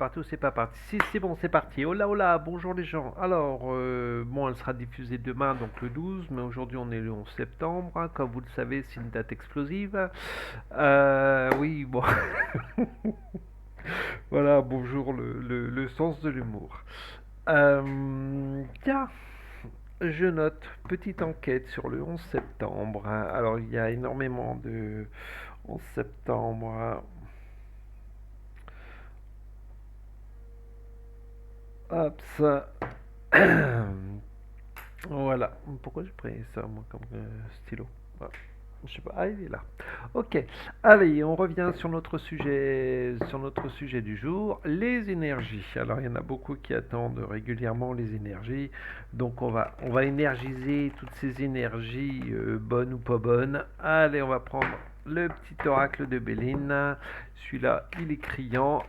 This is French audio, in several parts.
parti ou c'est pas parti? Si, c'est bon, c'est parti. Hola, hola, bonjour les gens. Alors, bon, elle sera diffusée demain, donc le 12, mais aujourd'hui on est le 11 septembre. Hein. Comme vous le savez, c'est une date explosive. Oui, bon. Voilà, bonjour le sens de l'humour. Tiens, je note, petite enquête sur le 11 septembre. Hein. Alors, il y a énormément de 11 septembre. Hein. Hop, ça. Voilà. Pourquoi j'ai pris ça, moi, comme stylo? Voilà. Je sais pas. Ah, il est là. Ok. Allez, on revient sur notre sujet du jour, les énergies. Alors, il y en a beaucoup qui attendent régulièrement les énergies. Donc, on va énergiser toutes ces énergies, bonnes ou pas bonnes. Allez, on va prendre le petit oracle de Béline. Celui-là, il est criant.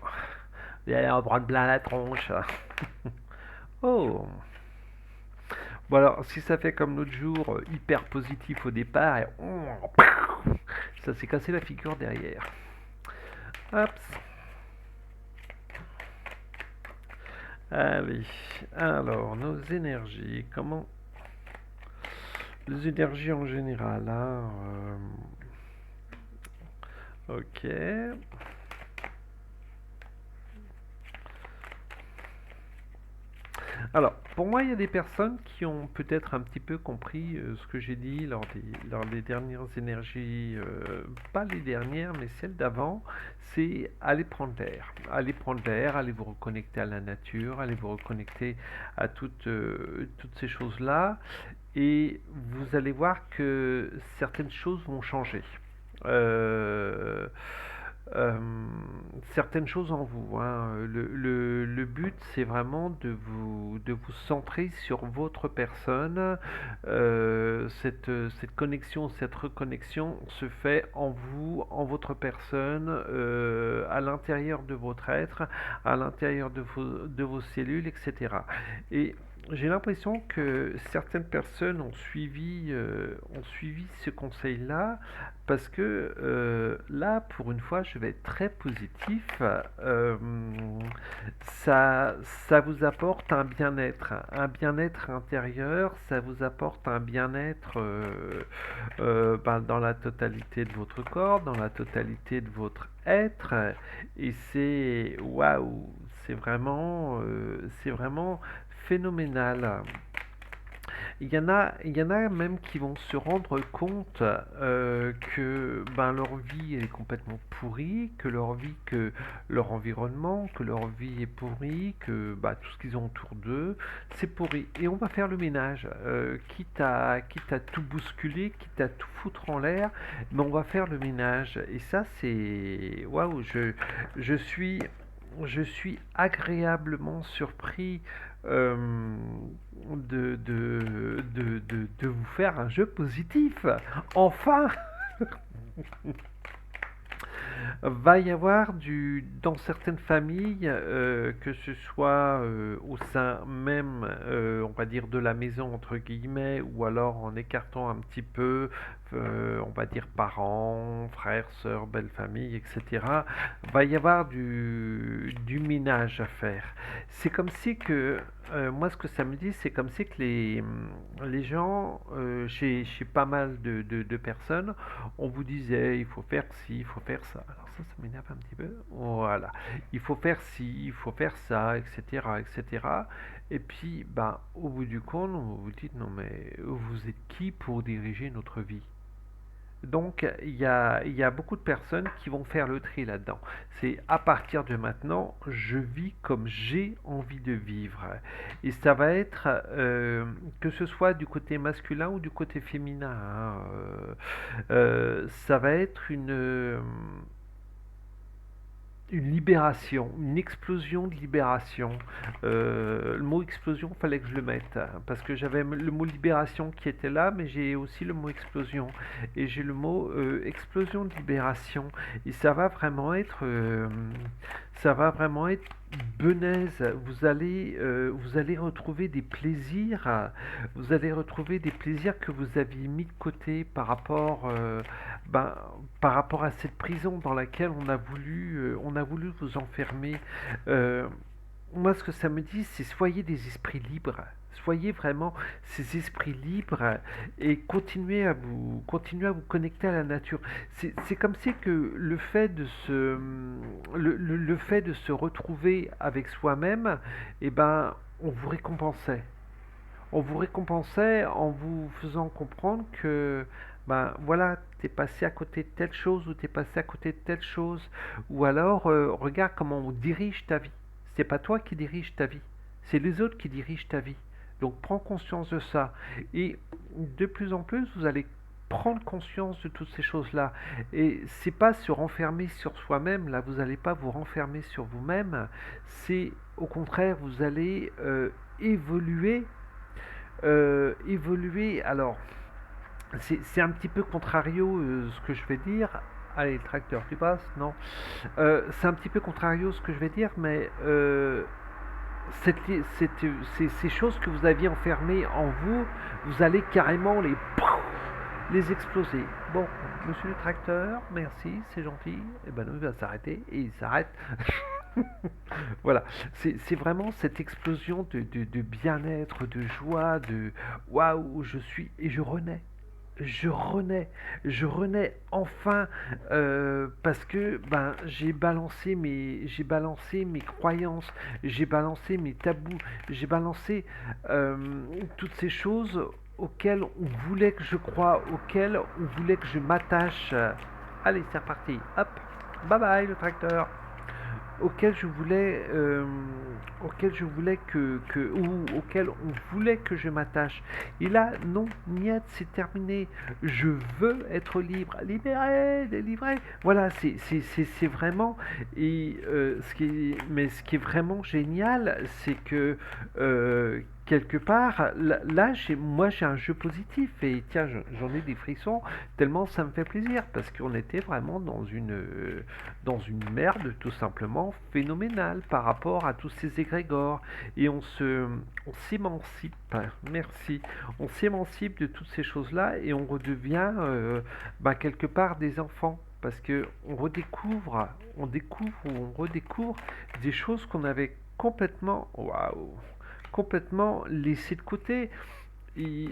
Et allez, on va prendre plein la tronche. Oh. Bon alors, si ça fait comme l'autre jour, hyper positif au départ, et ça s'est cassé la figure derrière. Hop. Allez, alors, nos énergies, comment... Les énergies en général, hein, ok. Alors, pour moi, il y a des personnes qui ont peut-être un petit peu compris ce que j'ai dit lors des dernières énergies, pas les dernières, mais celles d'avant, c'est aller prendre l'air. Aller prendre l'air, aller vous reconnecter à la nature, aller vous reconnecter à toutes ces choses-là, et vous allez voir que certaines choses vont changer. Euh, euh, Certaines choses en vous. Hein. Le but, c'est vraiment de vous centrer sur votre personne. Cette connexion, cette reconnexion se fait en vous, en votre personne, à l'intérieur de votre être, à l'intérieur de vos cellules, etc. Et j'ai l'impression que certaines personnes ont suivi ce conseil-là parce que là, pour une fois, je vais être très positif. Ça vous apporte un bien-être intérieur, ça vous apporte un bien-être ben, dans la totalité de votre corps, dans la totalité de votre être, et c'est waouh, c'est vraiment phénoménal. Il y en a même qui vont se rendre compte que ben, leur vie est complètement pourrie, que leur environnement, que leur vie est pourrie, que bah, tout ce qu'ils ont autour d'eux, c'est pourri. Et on va faire le ménage, quitte à tout bousculer, quitte à tout foutre en l'air, mais on va faire le ménage. Et ça, c'est waouh, je suis je suis agréablement surpris euh, de vous faire un jeu positif. Enfin, va y avoir dans certaines familles, que ce soit au sein même, on va dire, de la maison, entre guillemets, ou alors en écartant un petit peu, on va dire, parents, frères, sœurs, belle famille, etc., va y avoir du ménage à faire. C'est comme si que, moi ce que ça me dit, c'est comme si que les gens, chez pas mal de personnes, on vous disait il faut faire ci, il faut faire ça. Alors ça m'énerve un petit peu. Voilà. Il faut faire ci, il faut faire ça, etc., etc. Et cetera. Et puis, ben, au bout du compte, vous vous dites non mais vous êtes qui pour diriger notre vie? Donc, il y a beaucoup de personnes qui vont faire le tri là-dedans. C'est à partir de maintenant, je vis comme j'ai envie de vivre. Et ça va être, que ce soit du côté masculin ou du côté féminin, hein, ça va être une libération, une explosion de libération. Le mot explosion, il fallait que je le mette, hein, parce que j'avais le mot libération qui était là, mais j'ai aussi le mot explosion. Et j'ai le mot explosion de libération. Et ça va vraiment être... Ça va vraiment être benaise. Vous allez retrouver des plaisirs. Vous allez retrouver des plaisirs que vous aviez mis de côté ben, par rapport à cette prison dans laquelle on a voulu vous enfermer. Euh, Moi, ce que ça me dit, c'est soyez des esprits libres. Soyez vraiment ces esprits libres et continuez à vous connecter à la nature. C'est comme si que le fait de se retrouver avec soi-même, eh ben, on vous récompensait. On vous récompensait en vous faisant comprendre que, ben voilà, t'es passé à côté de telle chose ou t'es passé à côté de telle chose. Ou alors, regarde comment on dirige ta vie. C'est pas toi qui dirige ta vie, c'est les autres qui dirigent ta vie. Donc prends conscience de ça. Et de plus en plus, vous allez prendre conscience de toutes ces choses-là. Et c'est pas se renfermer sur soi-même, là, vous n'allez pas vous renfermer sur vous-même. C'est au contraire, vous allez évoluer. Évoluer, alors, c'est un petit peu contrario ce que je vais dire. Allez, le tracteur, tu passes? Non. C'est un petit peu contrario ce que je vais dire, mais ces choses que vous aviez enfermées en vous, vous allez carrément les exploser. Bon, monsieur le tracteur, merci, c'est gentil. Et ben non, il va s'arrêter et il s'arrête. Voilà, c'est vraiment cette explosion de bien-être, de joie, de waouh, je suis et je renais. Je renais, je renais enfin parce que ben j'ai balancé mes croyances, j'ai balancé mes tabous, j'ai balancé euh, toutes ces choses auxquelles on voulait que je croie, auxquelles on voulait que je m'attache. Allez, c'est reparti. Hop, bye bye le tracteur auquel je voulais ou auquel on voulait que je m'attache. Et là, non, niet, c'est terminé. Je veux être libre, libéré, délivré. Voilà, c'est vraiment. Et mais ce qui est vraiment génial, c'est que quelque part, là moi j'ai un jeu positif et tiens, j'en ai des frissons tellement ça me fait plaisir parce qu'on était vraiment dans une merde tout simplement phénoménale par rapport à tous ces égrégores et on s'émancipe, merci, on s'émancipe de toutes ces choses-là et on redevient bah, quelque part des enfants parce que on découvre ou on redécouvre des choses qu'on avait complètement, waouh, complètement laissé de côté. Et,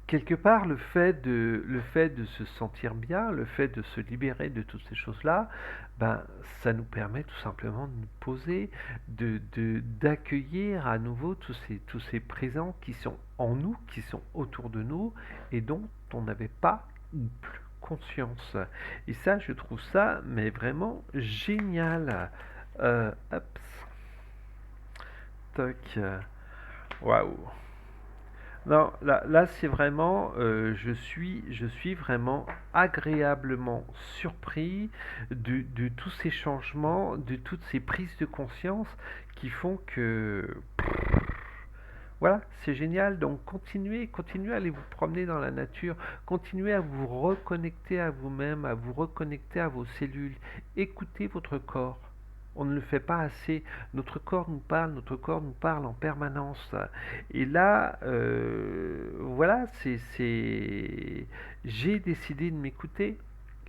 quelque part, le fait de se sentir bien, le fait de se libérer de toutes ces choses-là, ben, ça nous permet tout simplement de nous poser, d'accueillir à nouveau tous ces présents qui sont en nous, qui sont autour de nous et dont on n'avait pas ou plus conscience. Et ça, je trouve ça, mais vraiment génial. Hop, toc. Waouh. Non, là c'est vraiment, je suis vraiment agréablement surpris de tous ces changements, de toutes ces prises de conscience qui font que, voilà, c'est génial. Donc continuez à aller vous promener dans la nature, continuez à vous reconnecter à vous-même, à vous reconnecter à vos cellules, écoutez votre corps. On ne le fait pas assez. Notre corps nous parle en permanence. Et là, voilà, j'ai décidé de m'écouter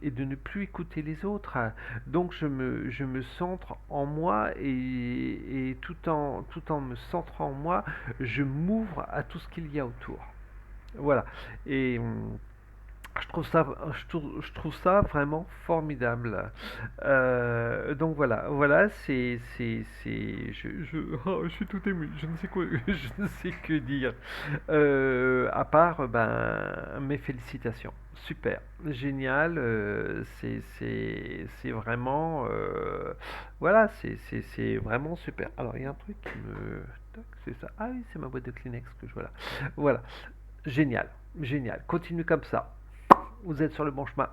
et de ne plus écouter les autres. Donc je me centre en moi et tout en me centrant en moi, je m'ouvre à tout ce qu'il y a autour. Voilà. Et je trouve ça vraiment formidable. Donc voilà, oh, je suis tout ému, je ne sais quoi, je ne sais que dire. À part, ben, mes félicitations. Super, génial, c'est vraiment, voilà, c'est vraiment super. Alors, il y a un truc qui me, tac, c'est ça. Ah oui, c'est ma boîte de Kleenex que je vois là. Voilà, génial, génial. Continue comme ça. Vous êtes sur le bon chemin.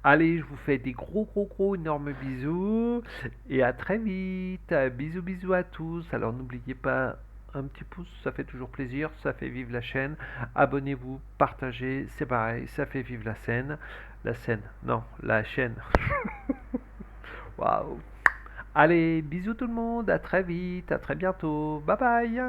Allez, je vous fais des gros énormes bisous et à très vite. Bisous bisous à tous. Alors n'oubliez pas un petit pouce, ça fait toujours plaisir, ça fait vivre la chaîne. Abonnez-vous, partagez, c'est pareil, ça fait vivre la scène. La scène, non, la chaîne. Waouh. Allez, bisous tout le monde, à très vite, à très bientôt. Bye bye.